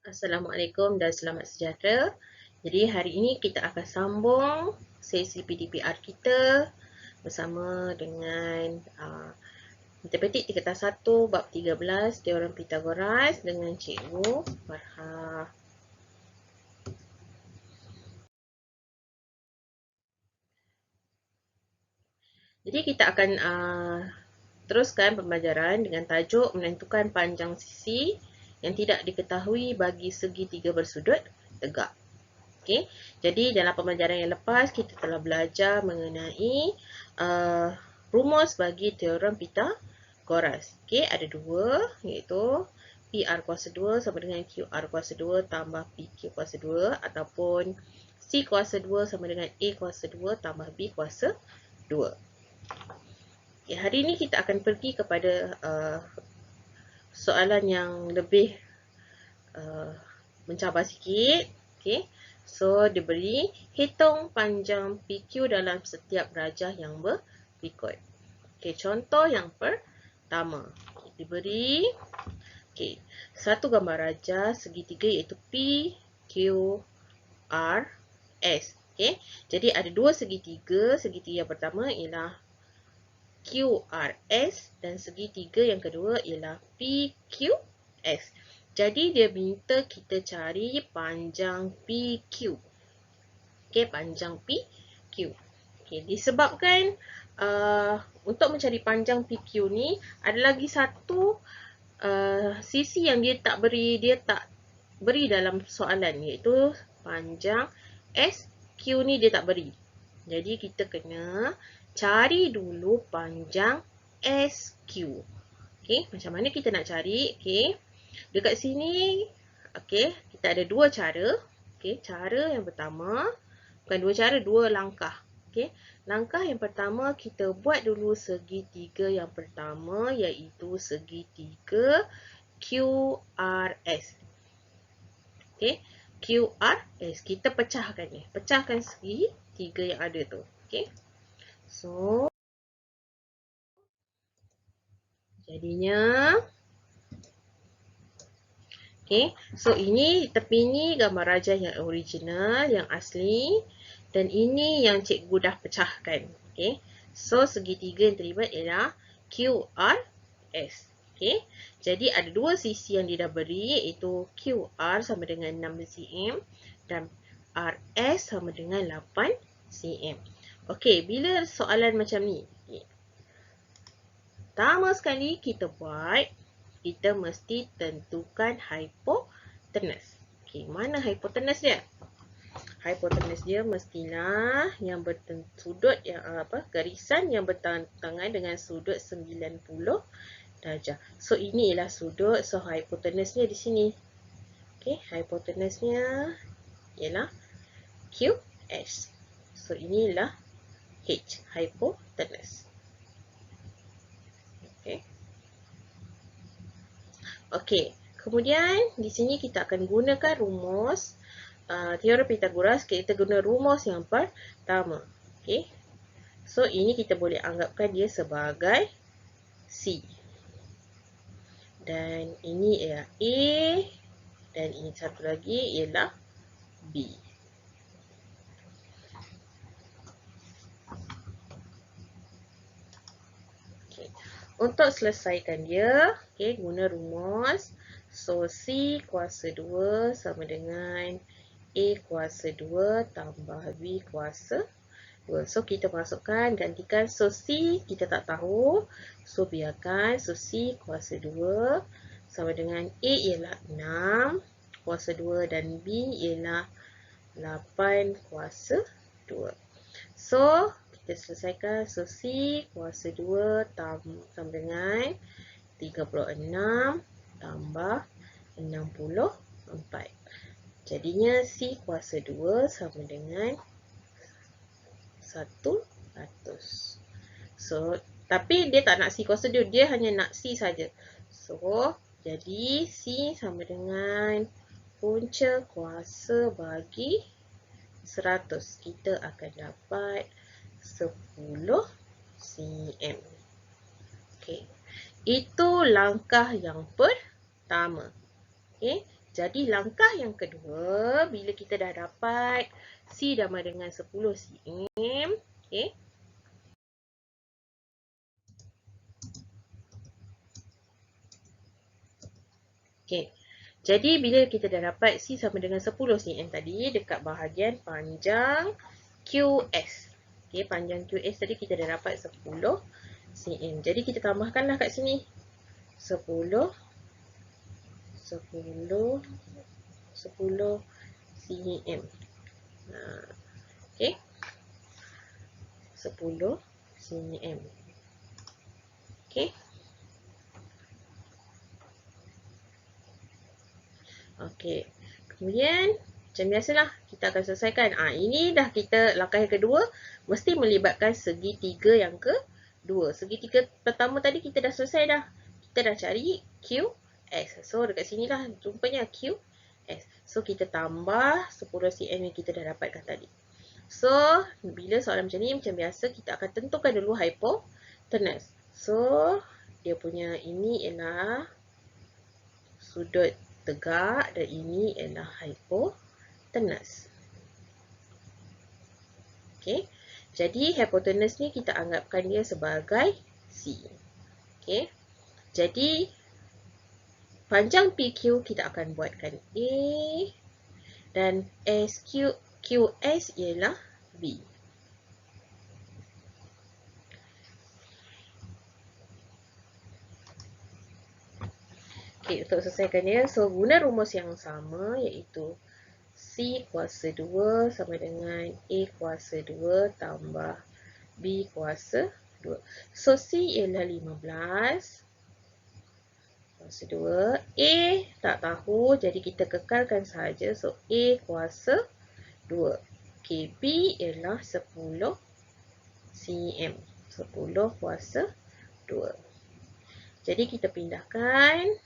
Assalamualaikum dan selamat sejahtera. Jadi hari ini kita akan sambung sesi PDPR kita bersama dengan Matematik Tingkatan 1 bab 13 Teorem Pythagoras dengan Cikgu Farha. Jadi kita akan teruskan pembelajaran dengan tajuk menentukan panjang sisi yang tidak diketahui bagi segitiga bersudut tegak. Okey, jadi dalam pembelajaran yang lepas kita telah belajar mengenai rumus bagi teorem Pythagoras. Okey, ada dua iaitu PR kuasa 2 sama dengan QR kuasa 2 tambah PQ kuasa 2 ataupun C kuasa 2 sama dengan A kuasa 2 tambah B kuasa 2. Okay, hari ini kita akan pergi kepada soalan yang lebih mencabar sikit. Okay. So, diberi hitung panjang PQ dalam setiap rajah yang berikut. Okay, contoh yang pertama. Okay, diberi satu gambar rajah segitiga iaitu P, Q, R, S. Okay. Jadi, ada dua segitiga. Segitiga yang pertama ialah QRS dan segitiga yang kedua ialah PQS. Jadi dia minta kita cari panjang PQ. Okey, panjang PQ. Okey, disebabkan untuk mencari panjang PQ ni ada lagi satu sisi yang dia tak beri dalam soalan iaitu panjang SQ ni dia tak beri. Jadi kita kena cari dulu panjang SQ. Okey, macam mana kita nak cari? Okey. Dekat sini okey, kita ada dua cara. Okey, cara yang pertama, bukan dua cara, dua langkah. Okey. Langkah yang pertama kita buat dulu segitiga yang pertama iaitu segitiga QRS. Okey. QRS kita pecahkan ni. Pecahkan segitiga yang ada tu. Okey. So, jadinya okey. So, ini tepi ni gambar rajah yang original, yang asli. Dan ini yang cikgu dah pecahkan. Okey. So, segitiga yang terlibat ialah QRS. Okey. Jadi, ada dua sisi yang dia dah beri iaitu QR sama dengan 6 cm dan RS sama dengan 8 cm. Okey, bila soalan macam ni? Pertama sekali kita buat, kita mesti tentukan hipotenus. Okey, mana hipotenus dia? Hipotenus dia mestilah yang sudut yang garisan yang bertentangan dengan sudut 90 darjah. So ini ialah sudut, so hipotenusnya di sini. Okey, hipotenusnya ialah QS. So inilah H, hipotenus. Okey. Okey, kemudian di sini kita akan gunakan rumus teorem Pythagoras. Kita guna rumus yang pertama. Okey. So ini kita boleh anggapkan dia sebagai C. Dan ini ialah A dan ini satu lagi ialah B. Okay. Untuk selesaikan dia, okay, guna rumus. So, C kuasa 2 sama dengan A kuasa 2 tambah B kuasa 2. So, kita masukkan, gantikan. So, C kita tak tahu. So, biarkan. So, C kuasa 2 sama dengan A ialah 6 kuasa 2 dan B ialah 8 kuasa 2. So, kita selesaikan. So, C kuasa 2 sama dengan 36 tambah 64. Jadinya C kuasa 2 sama dengan 100. So, tapi dia tak nak C kuasa 2, dia hanya nak C saja. So, jadi C sama dengan punca kuasa bagi 100. Kita akan dapat 10 cm. Okey. Itu langkah yang pertama. Okey. Jadi langkah yang kedua, bila kita dah dapat C sama dengan 10 cm, okey. Okey. Jadi bila kita dah dapat C sama dengan 10 cm tadi dekat bahagian panjang QS. Okey, panjang QS tadi kita dah dapat 10 cm. Jadi kita tambahkanlah kat sini. 10 cm. Okey. 10 cm. Okey. Okey. Kemudian macam biasalah kita akan selesaikan. Ini dah kita langkah yang kedua mesti melibatkan segitiga yang kedua. Segitiga pertama tadi kita dah selesai dah. Kita dah cari QS. So dekat sinilah jumpanya QS. So kita tambah 10 cm yang kita dah dapatkan tadi. So bila soalan macam ni macam biasa kita akan tentukan dulu hypotenuse. So dia punya ini ialah sudut tegak dan ini ialah hypotenuse. Okey. Jadi hypotenuse ni kita anggapkan dia sebagai C. Okey. Jadi panjang PQ kita akan buatkan A dan QS ialah B. Okey, untuk selesaikan dia, so guna rumus yang sama iaitu C kuasa 2 sama dengan A kuasa 2 tambah B kuasa 2. So C ialah 15 kuasa 2. A tak tahu, jadi kita kekalkan sahaja. So A kuasa 2. Okay, B ialah 10 cm. 10 kuasa 2. Jadi kita pindahkan.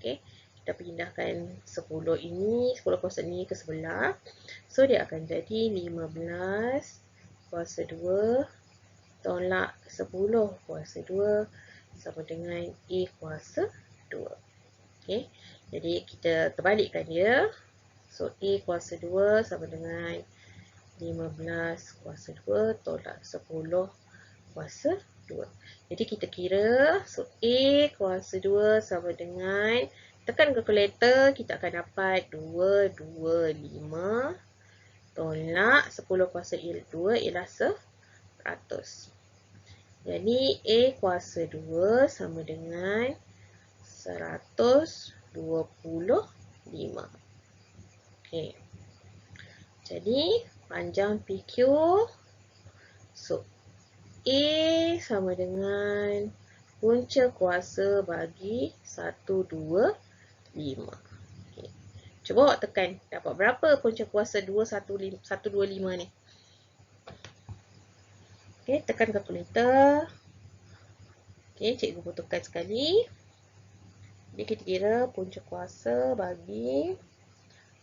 Okay, kita pindahkan 10 ini, 10 kuasa ini ke sebelah. So dia akan jadi 15 kuasa 2 tolak 10 kuasa 2 sama dengan A kuasa 2. Okay, jadi kita terbalikkan dia. So A kuasa 2 sama dengan 15 kuasa 2 tolak 10 kuasa 2. Jadi kita kira, so A kuasa 2 sama dengan, tekan kalkulator, kita akan dapat 225 tolak 10 kuasa 2 ialah 100. Jadi A kuasa 2 sama dengan 125. Okay. Jadi panjang PQ, so A sama dengan punca kuasa bagi 125. Okay. Cuba awak tekan. Dapat berapa punca kuasa 125 ni? Okay, tekan kalkulator. Okay, cikgu pun tekan sekali. Jadi kita kira punca kuasa bagi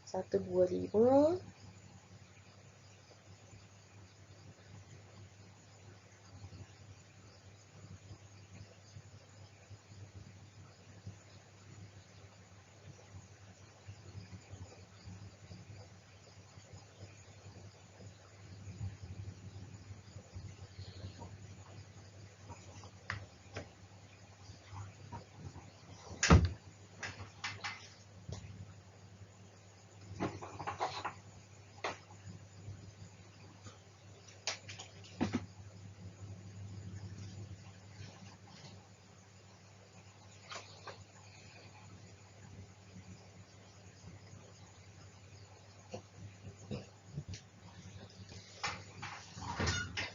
125.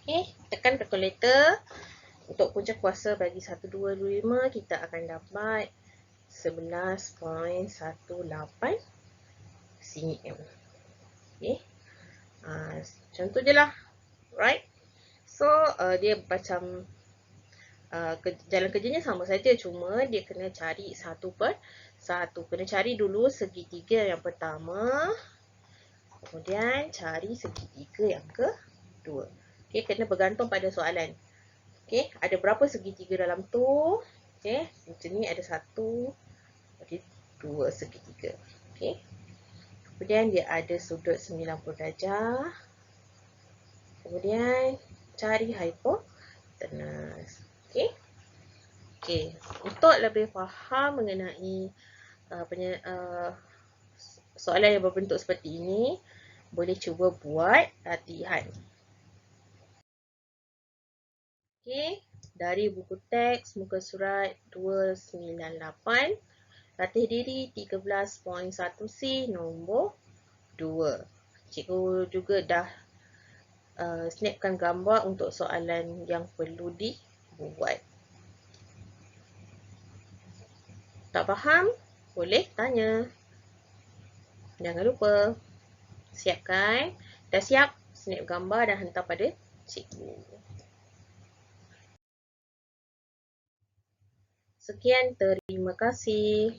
Okay, tekan kalkulator. Untuk punca kuasa bagi 1225 kita akan dapat 11.18 cm. Okay. Macam tu je lah. Right? So, dia macam jalan kerjanya sama saja. Cuma dia kena cari satu per satu. Kena cari dulu segitiga yang pertama. Kemudian cari segitiga yang kedua. Okay, kena bergantung pada soalan. Okay, ada berapa segitiga dalam tu? Okay, macam ni ada 1, okay, 2 segitiga. Okey. Kemudian dia ada sudut 90 darjah. Kemudian cari hipotenus. Okey. Okey. Untuk lebih faham mengenai soalan yang berbentuk seperti ini, boleh cuba buat latihan. Okey. Dari buku teks muka surat 298. Latih diri 13.1C nombor 2. Cikgu juga dah snapkan gambar untuk soalan yang perlu dibuat. Tak faham? Boleh tanya. Jangan lupa siapkan. Dah siap? Snap gambar dan hantar pada cikgu. Sekian, terima kasih.